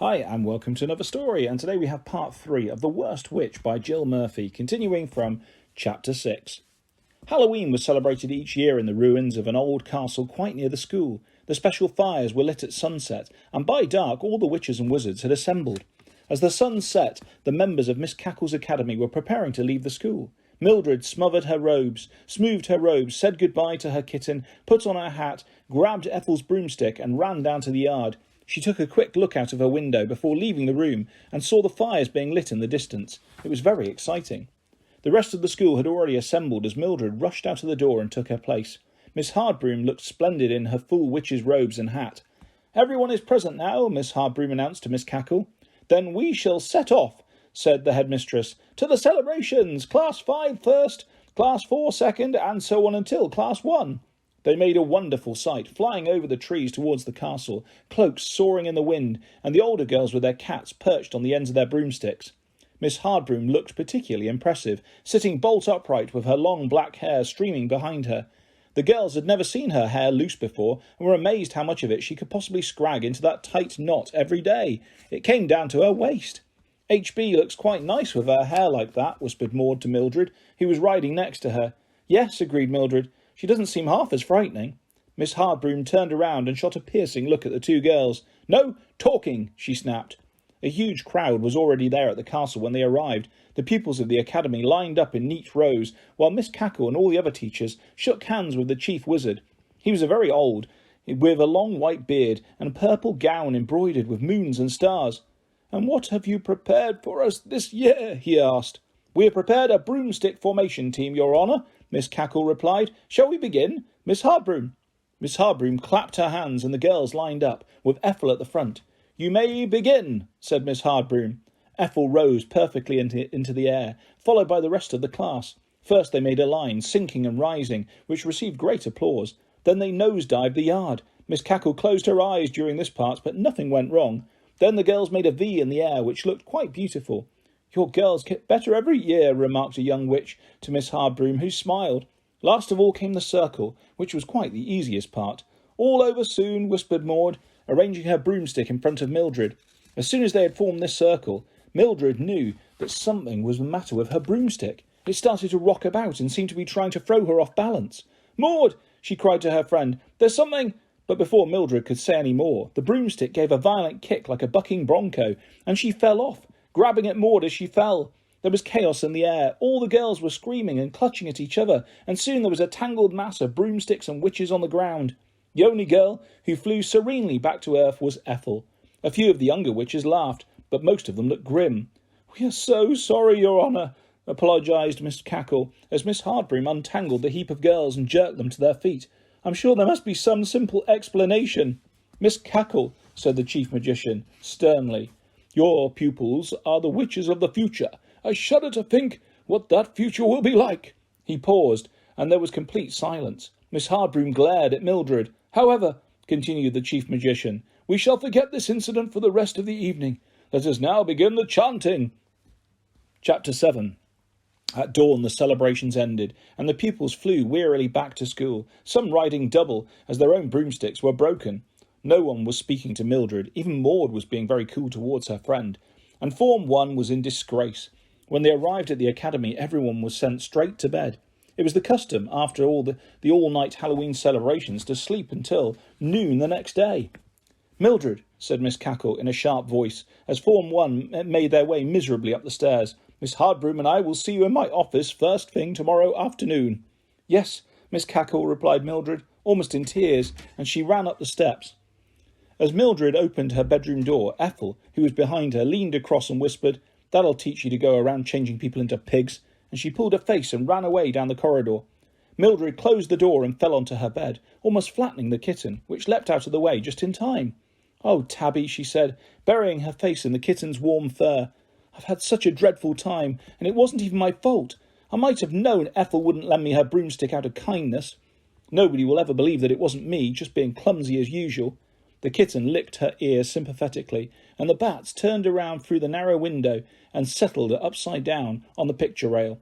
Hi and welcome to another story, and today we have part 3 of The Worst Witch by Jill Murphy, continuing from chapter 6. Halloween was celebrated each year in the ruins of an old castle quite near the school. The special fires were lit at sunset, and by dark all the witches and wizards had assembled. As the sun set, the members of Miss Cackle's academy were preparing to leave the school. Mildred smoothed her robes, said goodbye to her kitten, put on her hat, grabbed Ethel's broomstick and ran down to the yard. She took a quick look out of her window before leaving the room and saw the fires being lit in the distance. It was very exciting. The rest of the school had already assembled as Mildred rushed out of the door and took her place. Miss Hardbroom looked splendid in her full witch's robes and hat. "Everyone is present now," Miss Hardbroom announced to Miss Cackle. "Then we shall set off," said the headmistress, "to the celebrations. Class 5 first, Class 4 second, and so on until Class 1. They made a wonderful sight, flying over the trees towards the castle, cloaks soaring in the wind, and the older girls with their cats perched on the ends of their broomsticks. Miss Hardbroom looked particularly impressive, sitting bolt upright with her long black hair streaming behind her. The girls had never seen her hair loose before, and were amazed how much of it she could possibly scrag into that tight knot every day. It came down to her waist. "HB looks quite nice with her hair like that," whispered Maud to Mildred, who was riding next to her. "Yes," agreed Mildred. "She doesn't seem half as frightening." Miss Hardbroom turned around and shot a piercing look at the two girls. "No talking," she snapped. A huge crowd was already there at the castle when they arrived. The pupils of the academy lined up in neat rows, while Miss Cackle and all the other teachers shook hands with the chief wizard. He was very old, with a long white beard and a purple gown embroidered with moons and stars. "And what have you prepared for us this year?" he asked. "We have prepared a broomstick formation team, Your Honour," Miss Cackle replied. "Shall we begin? Miss Hardbroom?" Miss Hardbroom clapped her hands and the girls lined up, with Ethel at the front. "You may begin," said Miss Hardbroom. Ethel rose perfectly into the air, followed by the rest of the class. First they made a line, sinking and rising, which received great applause. Then they nose-dived the yard. Miss Cackle closed her eyes during this part, but nothing went wrong. Then the girls made a V in the air, which looked quite beautiful. "Your girls get better every year," remarked a young witch to Miss Hardbroom, who smiled. Last of all came the circle, which was quite the easiest part. "All over soon," whispered Maud, arranging her broomstick in front of Mildred. As soon as they had formed this circle, Mildred knew that something was the matter with her broomstick. It started to rock about and seemed to be trying to throw her off balance. "Maud!" she cried to her friend. "There's something—" But before Mildred could say any more, the broomstick gave a violent kick like a bucking bronco, and she fell off, grabbing at Maud as she fell. There was chaos in the air. All the girls were screaming and clutching at each other, and soon there was a tangled mass of broomsticks and witches on the ground. The only girl who flew serenely back to earth was Ethel. A few of the younger witches laughed, but most of them looked grim. "We are so sorry, Your Honour," apologised Miss Cackle, as Miss Hardbroom untangled the heap of girls and jerked them to their feet. "I'm sure there must be some simple explanation." "Miss Cackle," said the chief magician, sternly, "your pupils are the witches of the future. I shudder to think what that future will be like." He paused, and there was complete silence. Miss Hardbroom glared at Mildred. "However," continued the chief magician, "we shall forget this incident for the rest of the evening. Let us now begin the chanting." Chapter 7. At dawn the celebrations ended, and the pupils flew wearily back to school, some riding double, as their own broomsticks were broken. No one was speaking to Mildred. Even Maud was being very cool towards her friend. And Form 1 was in disgrace. When they arrived at the academy, everyone was sent straight to bed. It was the custom, after all the all-night Halloween celebrations, to sleep until noon the next day. "Mildred," said Miss Cackle in a sharp voice, as Form 1 made their way miserably up the stairs, "Miss Hardbroom and I will see you in my office first thing tomorrow afternoon." "Yes, Miss Cackle," replied Mildred, almost in tears, and she ran up the steps. As Mildred opened her bedroom door, Ethel, who was behind her, leaned across and whispered, "That'll teach you to go around changing people into pigs," and she pulled her face and ran away down the corridor. Mildred closed the door and fell onto her bed, almost flattening the kitten, which leapt out of the way just in time. "Oh, Tabby," she said, burying her face in the kitten's warm fur. "I've had such a dreadful time, and it wasn't even my fault. I might have known Ethel wouldn't lend me her broomstick out of kindness. Nobody will ever believe that it wasn't me, just being clumsy as usual." The kitten licked her ear sympathetically, and the bats turned around through the narrow window and settled upside down on the picture rail.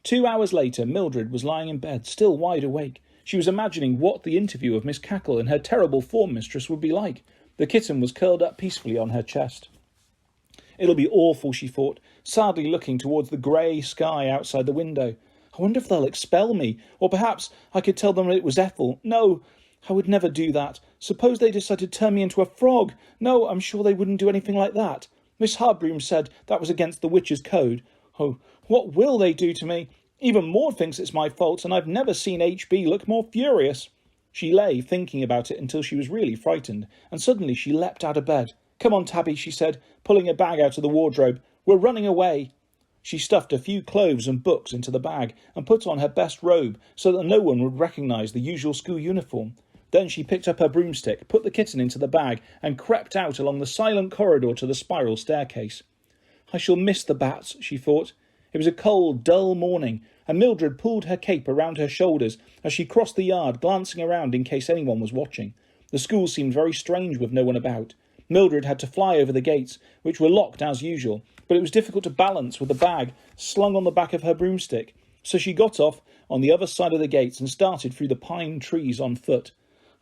2 hours later, Mildred was lying in bed, still wide awake. She was imagining what the interview of Miss Cackle and her terrible form mistress would be like. The kitten was curled up peacefully on her chest. It'll be awful, she thought, sadly looking towards the grey sky outside the window. I wonder if they'll expel me, or perhaps I could tell them it was Ethel. No, I would never do that. Suppose they decided to turn me into a frog. No, I'm sure they wouldn't do anything like that. Miss Hardbroom said that was against the witch's code. Oh, what will they do to me? Even Maud thinks it's my fault, and I've never seen H.B. look more furious. She lay thinking about it until she was really frightened, and suddenly she leapt out of bed. Come on, Tabby, she said, pulling a bag out of the wardrobe. We're running away. She stuffed a few clothes and books into the bag and put on her best robe so that no one would recognise the usual school uniform. Then she picked up her broomstick, put the kitten into the bag, and crept out along the silent corridor to the spiral staircase. I shall miss the bats, she thought. It was a cold, dull morning, and Mildred pulled her cape around her shoulders as she crossed the yard, glancing around in case anyone was watching. The school seemed very strange with no one about. Mildred had to fly over the gates, which were locked as usual, but it was difficult to balance with the bag slung on the back of her broomstick, so she got off on the other side of the gates and started through the pine trees on foot.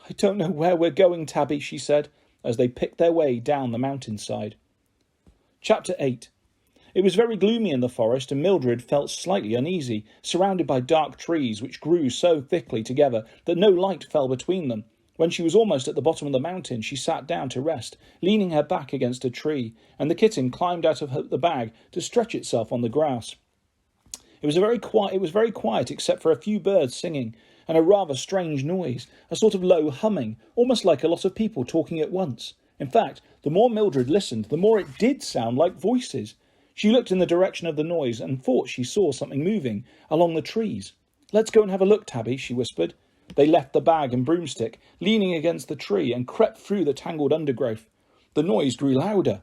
I don't know where we're going, Tabby, she said, as they picked their way down the mountainside. Chapter 8. It was very gloomy in the forest, and Mildred felt slightly uneasy, surrounded by dark trees which grew so thickly together that no light fell between them. When she was almost at the bottom of the mountain, she sat down to rest, leaning her back against a tree, and the kitten climbed out of the bag to stretch itself on the grass. It was very quiet except for a few birds singing, and a rather strange noise, a sort of low humming, almost like a lot of people talking at once. In fact, the more Mildred listened, the more it did sound like voices. She looked in the direction of the noise and thought she saw something moving along the trees. Let's go and have a look, Tabby, she whispered. They left the bag and broomstick, leaning against the tree, and crept through the tangled undergrowth. The noise grew louder.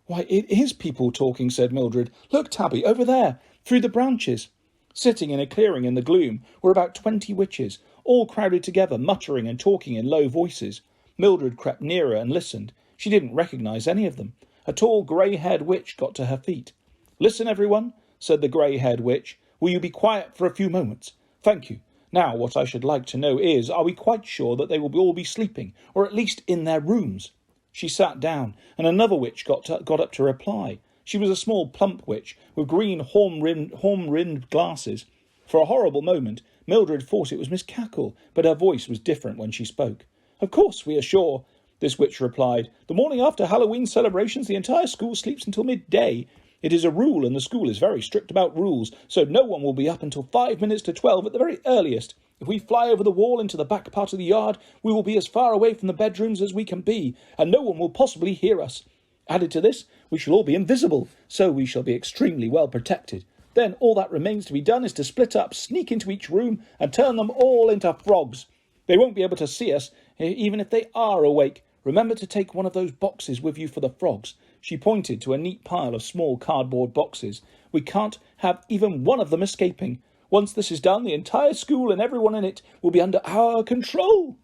Why, it is people talking, said Mildred. Look, Tabby, over there, through the branches. Sitting in a clearing in the gloom were about 20 witches, all crowded together, muttering and talking in low voices. Mildred crept nearer and listened. She didn't recognise any of them. A tall, grey-haired witch got to her feet. Listen, everyone, said the grey-haired witch. Will you be quiet for a few moments? Thank you. Now, what I should like to know is, are we quite sure that they will all be sleeping, or at least in their rooms? She sat down, and another witch got up to reply. She was a small, plump witch, with green horn-rimmed glasses. For a horrible moment, Mildred thought it was Miss Cackle, but her voice was different when she spoke. Of course, we are sure, this witch replied. The morning after Halloween celebrations, the entire school sleeps until midday. It is a rule, and the school is very strict about rules, so no one will be up until 5 minutes to 12 at the very earliest. If we fly over the wall into the back part of the yard, we will be as far away from the bedrooms as we can be, and no one will possibly hear us. Added to this, we shall all be invisible, so we shall be extremely well protected. Then all that remains to be done is to split up, sneak into each room, and turn them all into frogs. They won't be able to see us, even if they are awake. Remember to take one of those boxes with you for the frogs. She pointed to a neat pile of small cardboard boxes. We can't have even one of them escaping. Once this is done, the entire school and everyone in it will be under our control.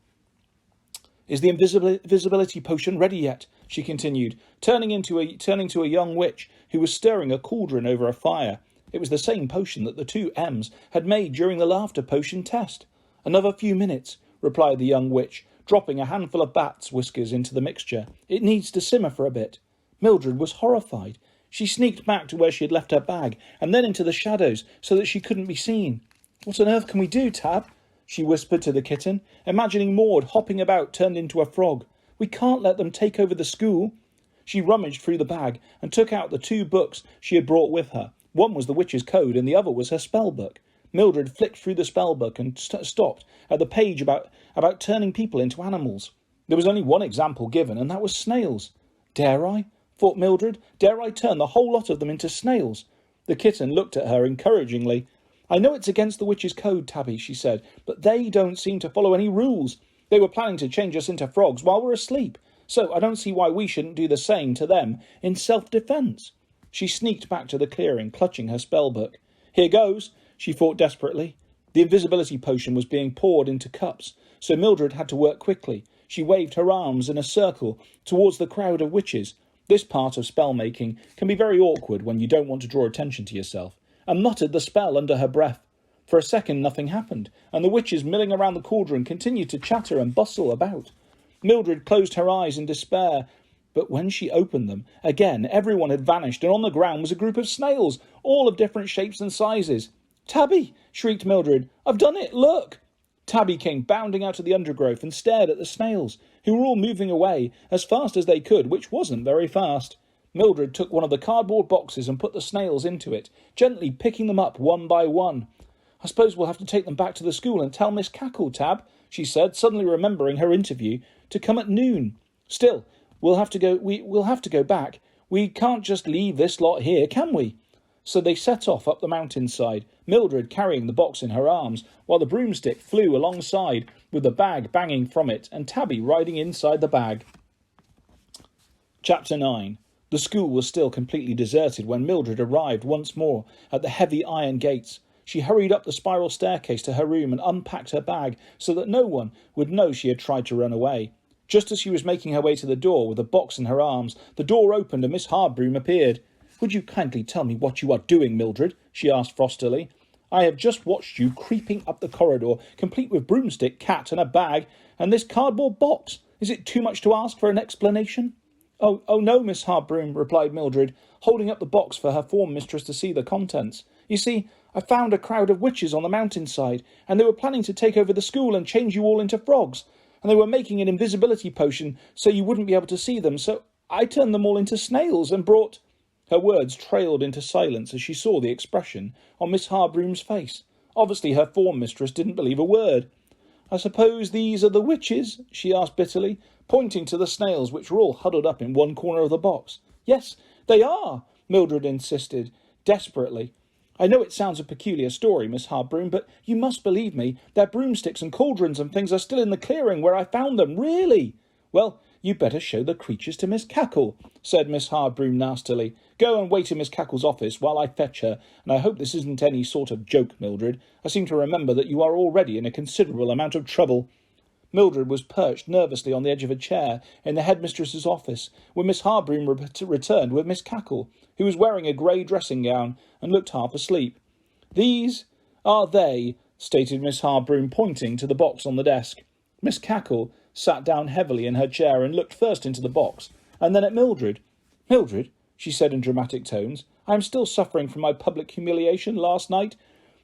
Is the invisibility potion ready yet? She continued, turning to a young witch who was stirring a cauldron over a fire. It was the same potion that the two M's had made during the laughter potion test. Another few minutes, replied the young witch, dropping a handful of bat's whiskers into the mixture. It needs to simmer for a bit. Mildred was horrified. She sneaked back to where she had left her bag, and then into the shadows, so that she couldn't be seen. What on earth can we do, Tab? She whispered to the kitten, imagining Maud hopping about turned into a frog. We can't let them take over the school. She rummaged through the bag and took out the 2 books she had brought with her. One was the witch's code, and the other was her spell book. Mildred flicked through the spell book and stopped at the page about turning people into animals. There was only one example given, and that was snails. Dare I? Thought Mildred. Dare I turn the whole lot of them into snails? The kitten looked at her encouragingly. I know it's against the witch's code, Tabby, she said, but they don't seem to follow any rules. They were planning to change us into frogs while we're asleep, so I don't see why we shouldn't do the same to them in self-defence. She sneaked back to the clearing, clutching her spell book. Here goes, she thought desperately. The invisibility potion was being poured into cups, so Mildred had to work quickly. She waved her arms in a circle towards the crowd of witches. This part of spell-making can be very awkward when you don't want to draw attention to yourself, and muttered the spell under her breath. For a second nothing happened, and the witches milling around the cauldron continued to chatter and bustle about. Mildred closed her eyes in despair. But when she opened them, again everyone had vanished, and on the ground was a group of snails, all of different shapes and sizes. "Tabby!" shrieked Mildred. "I've done it! Look!" Tabby came bounding out of the undergrowth and stared at the snails, who were all moving away as fast as they could, which wasn't very fast. Mildred took one of the cardboard boxes and put the snails into it, gently picking them up one by one. "I suppose we'll have to take them back to the school and tell Miss Cackle, Tab," she said, suddenly remembering her interview, to come at noon. "Still, we'll have to go back. We can't just leave this lot here, can we?" So they set off up the mountainside, Mildred carrying the box in her arms, while the broomstick flew alongside, with the bag banging from it, and Tabby riding inside the bag. Chapter 9. The school was still completely deserted when Mildred arrived once more at the heavy iron gates. She hurried up the spiral staircase to her room and unpacked her bag so that no one would know she had tried to run away. Just as she was making her way to the door with the box in her arms, the door opened and Miss Hardbroom appeared. "Would you kindly tell me what you are doing, Mildred?" she asked frostily. "I have just watched you creeping up the corridor, complete with broomstick, cat and a bag, and this cardboard box. Is it too much to ask for an explanation?" Oh no, Miss Hardbroom," replied Mildred, holding up the box for her form mistress to see the contents. "You see, I found a crowd of witches on the mountainside, and they were planning to take over the school and change you all into frogs. And they were making an invisibility potion so you wouldn't be able to see them, so I turned them all into snails and brought—" Her words trailed into silence as she saw the expression on Miss Hardbroom's face. Obviously her form mistress didn't believe a word. "I suppose these are the witches?" she asked bitterly, pointing to the snails which were all huddled up in one corner of the box. "Yes, they are," Mildred insisted, desperately. "I know it sounds a peculiar story, Miss Hardbroom, but you must believe me. Their broomsticks and cauldrons and things are still in the clearing where I found them, really." "Well, you'd better show the creatures to Miss Cackle," said Miss Hardbroom nastily. "Go and wait in Miss Cackle's office while I fetch her, and I hope this isn't any sort of joke, Mildred. I seem to remember that you are already in a considerable amount of trouble." Mildred was perched nervously on the edge of a chair in the headmistress's office when Miss Hardbroom returned with Miss Cackle, who was wearing a grey dressing gown and looked half asleep. "These are they," stated Miss Hardbroom, pointing to the box on the desk. Miss Cackle sat down heavily in her chair and looked first into the box and then at Mildred. "Mildred," she said in dramatic tones, "I am still suffering from my public humiliation last night.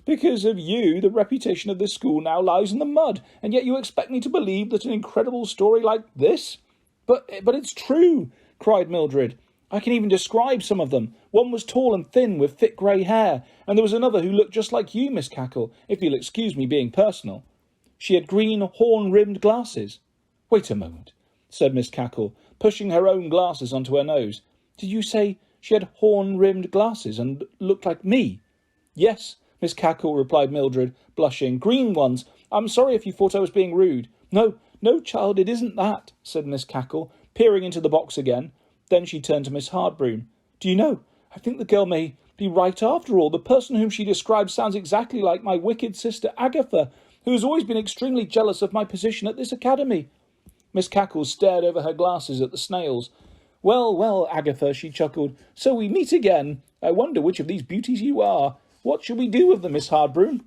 Because of you, the reputation of this school now lies in the mud, and yet you expect me to believe that an incredible story like this—" But it's true," cried Mildred. "I can even describe some of them. One was tall and thin with thick grey hair, and there was another who looked just like you, Miss Cackle, if you'll excuse me being personal. She had green horn-rimmed glasses." "Wait a moment," said Miss Cackle, pushing her own glasses onto her nose. "Did you say she had horn-rimmed glasses and looked like me?" "Yes, Miss Cackle," replied Mildred, blushing. "Green ones. I'm sorry if you thought I was being rude." No, child, it isn't that," said Miss Cackle, peering into the box again. Then she turned to Miss Hardbroom. "Do you know, I think the girl may be right after all. The person whom she describes sounds exactly like my wicked sister Agatha, who has always been extremely jealous of my position at this academy." Miss Cackle stared over her glasses at the snails. Well, Agatha," she chuckled, "so we meet again. I wonder which of these beauties you are. What shall we do with them, Miss Hardbroom?"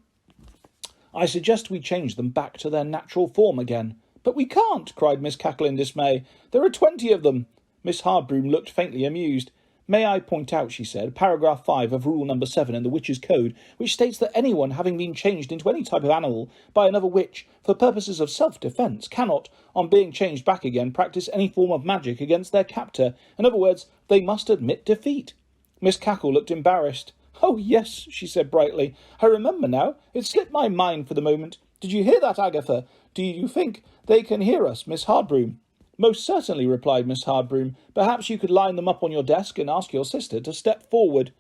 "I suggest we change them back to their natural form again." "But we can't," cried Miss Cackle in dismay. "There are 20 of them." Miss Hardbroom looked faintly amused. "May I point out," she said, paragraph 5 of Rule number 7 in the Witches' Code, which states that anyone having been changed into any type of animal by another witch for purposes of self-defence cannot, on being changed back again, practise any form of magic against their captor. In other words, they must admit defeat. Miss Cackle looked embarrassed. "Oh, yes," she said brightly. "I remember now. It slipped my mind for the moment. Did you hear that, Agatha? Do you think they can hear us, Miss Hardbroom?" "Most certainly," replied Miss Hardbroom. "Perhaps you could line them up on your desk and ask your sister to step forward."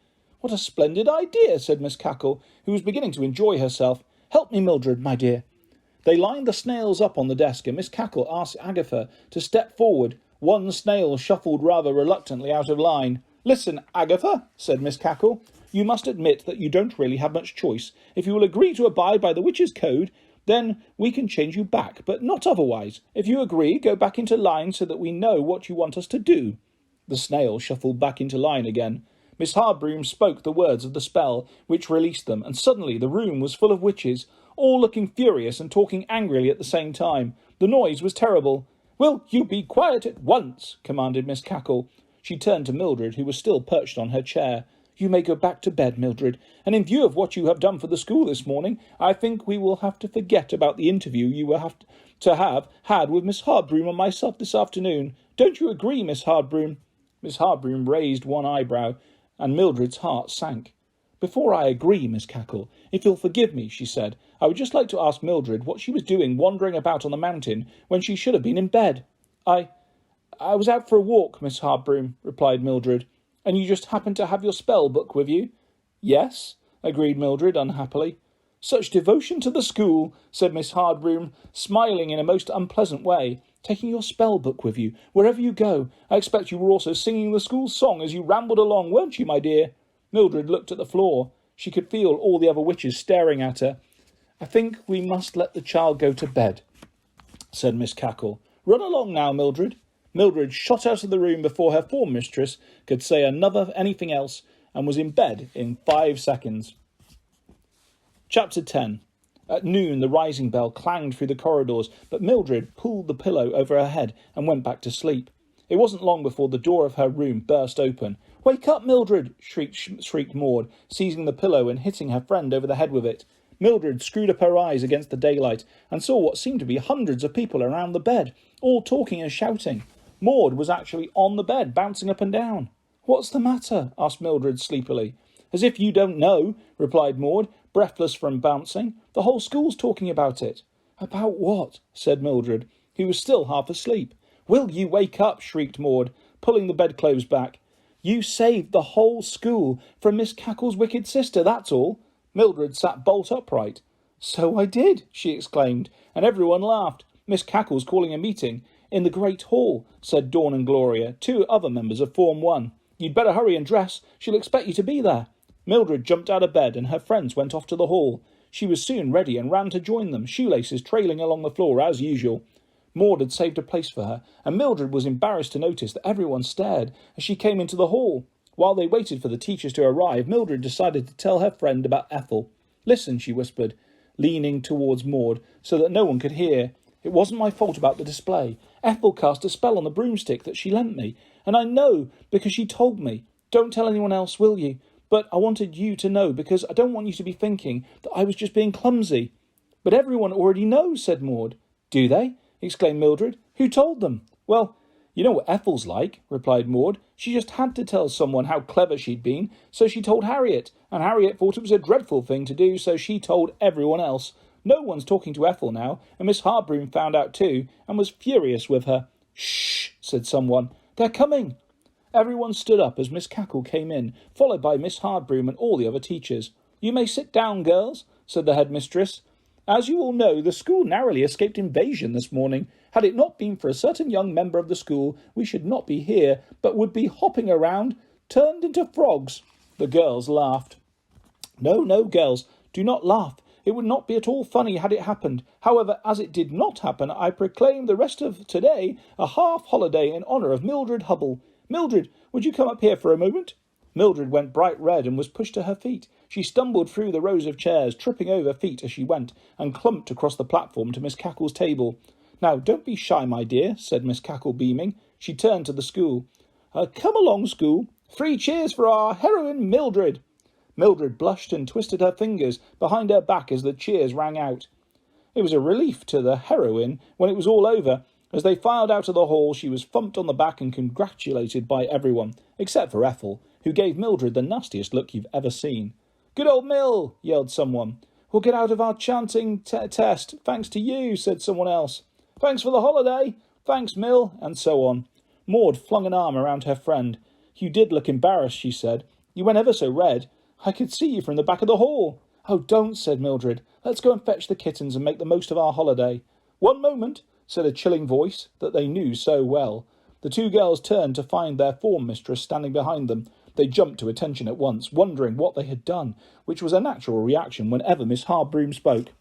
"What a splendid idea," said Miss Cackle, who was beginning to enjoy herself. "Help me, Mildred, my dear." They lined the snails up on the desk, and Miss Cackle asked Agatha to step forward. One snail shuffled rather reluctantly out of line. "Listen, Agatha," said Miss Cackle. "You must admit that you don't really have much choice. If you will agree to abide by the Witches' Code, then we can change you back, but not otherwise. If you agree, go back into line so that we know what you want us to do." The snail shuffled back into line again. Miss Hardbroom spoke the words of the spell, which released them, and suddenly the room was full of witches, all looking furious and talking angrily at the same time. The noise was terrible. "Will you be quiet at once?" commanded Miss Cackle. She turned to Mildred, who was still perched on her chair. "You may go back to bed, Mildred, and in view of what you have done for the school this morning, I think we will have to forget about the interview you will have to have had with Miss Hardbroom and myself this afternoon. Don't you agree, Miss Hardbroom?" Miss Hardbroom raised one eyebrow, and Mildred's heart sank. "Before I agree, Miss Cackle, if you'll forgive me," she said, "I would just like to ask Mildred what she was doing wandering about on the mountain when she should have been in bed." I was out for a walk, Miss Hardbroom," replied Mildred. "And you just happened to have your spell book with you?" "Yes," agreed Mildred unhappily. "Such devotion to the school," said Miss Hardbroom, smiling in a most unpleasant way. "Taking your spell book with you, wherever you go. I expect you were also singing the school song as you rambled along, weren't you, my dear?" Mildred looked at the floor. She could feel all the other witches staring at her. "I think we must let the child go to bed," said Miss Cackle. "Run along now, Mildred." Mildred shot out of the room before her form mistress could say anything else, and was in bed in 5 seconds. Chapter 10. At noon the rising bell clanged through the corridors, but Mildred pulled the pillow over her head and went back to sleep. It wasn't long before the door of her room burst open. "Wake up, Mildred!" shrieked Maud, seizing the pillow and hitting her friend over the head with it. Mildred screwed up her eyes against the daylight and saw what seemed to be hundreds of people around the bed, all talking and shouting. Maud was actually on the bed, bouncing up and down. "What's the matter?" asked Mildred sleepily. "As if you don't know," replied Maud, breathless from bouncing. "The whole school's talking about it." "About what?" said Mildred, who was still half asleep. "Will you wake up?" shrieked Maud, pulling the bedclothes back. "You saved the whole school from Miss Cackle's wicked sister, that's all." Mildred sat bolt upright. "So I did," she exclaimed, and everyone laughed. "Miss Cackle's calling a meeting in the Great Hall," said Dawn and Gloria, 2 other members of Form 1. "You'd better hurry and dress. She'll expect you to be there." Mildred jumped out of bed and her friends went off to the hall. She was soon ready and ran to join them, shoelaces trailing along the floor as usual. Maud had saved a place for her, and Mildred was embarrassed to notice that everyone stared as she came into the hall. While they waited for the teachers to arrive, Mildred decided to tell her friend about Ethel. "Listen," she whispered, leaning towards Maud so that no one could hear. "It wasn't my fault about the display. Ethel cast a spell on the broomstick that she lent me, and I know because she told me. Don't tell anyone else, will you? But I wanted you to know because I don't want you to be thinking that I was just being clumsy." "But everyone already knows," said Maud. "Do they?" exclaimed Mildred. "Who told them?" "Well, you know what Ethel's like," replied Maud. "She just had to tell someone how clever she'd been, so she told Harriet, and Harriet thought it was a dreadful thing to do, so she told everyone else. No one's talking to Ethel now, and Miss Hardbroom found out too, and was furious with her." "Shh," said someone. "They're coming." Everyone stood up as Miss Cackle came in, followed by Miss Hardbroom and all the other teachers. "You may sit down, girls," said the headmistress. "As you all know, the school narrowly escaped invasion this morning. Had it not been for a certain young member of the school, we should not be here, but would be hopping around, turned into frogs." The girls laughed. "No, no, girls, do not laugh. It would not be at all funny had it happened. However, as it did not happen, I proclaim the rest of today a half-holiday in honour of Mildred Hubble. Mildred, would you come up here for a moment?" Mildred went bright red and was pushed to her feet. She stumbled through the rows of chairs, tripping over feet as she went, and clumped across the platform to Miss Cackle's table. "Now, don't be shy, my dear," said Miss Cackle, beaming. She turned to the school. "Come along, school. 3 cheers for our heroine, Mildred." Mildred blushed and twisted her fingers behind her back as the cheers rang out. It was a relief to the heroine when it was all over. As they filed out of the hall, she was thumped on the back and congratulated by everyone, except for Ethel, who gave Mildred the nastiest look you've ever seen. "Good old Mill!" yelled someone. "We'll get out of our chanting test, thanks to you," said someone else. "Thanks for the holiday." "Thanks, Mill," and so on. Maud flung an arm around her friend. "You did look embarrassed," she said. "You went ever so red. I could see you from the back of the hall." "Oh, don't," said Mildred. "Let's go and fetch the kittens and make the most of our holiday." "One moment," said a chilling voice that they knew so well. The 2 girls turned to find their form mistress standing behind them. They jumped to attention at once, wondering what they had done, which was a natural reaction whenever Miss Hardbroom spoke.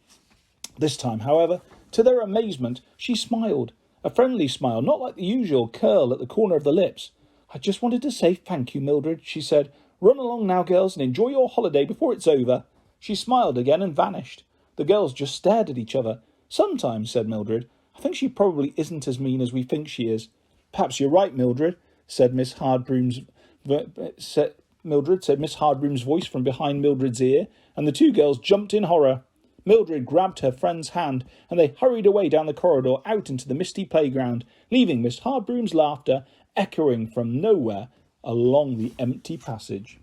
This time, however, to their amazement, she smiled. A friendly smile, not like the usual curl at the corner of the lips. "I just wanted to say thank you, Mildred," she said. "Run along now, girls, and enjoy your holiday before it's over." She smiled again and vanished. The girls just stared at each other. "Sometimes," said Mildred, I think she probably isn't as mean as we think she is. Perhaps you're right, Mildred, said Miss Hardbroom's voice from behind Mildred's ear, and the two girls jumped in horror. Mildred grabbed her friend's hand, and they hurried away down the corridor out into the misty playground, leaving Miss Hardbroom's laughter echoing from nowhere along the empty passage.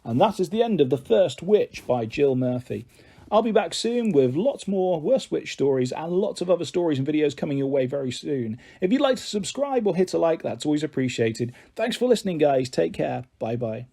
And that is the end of The First Witch by Jill Murphy. I'll be back soon with lots more Worst Witch stories and lots of other stories and videos coming your way very soon. If you'd like to subscribe or hit a like, that's always appreciated. Thanks for listening, guys. Take care. Bye-bye.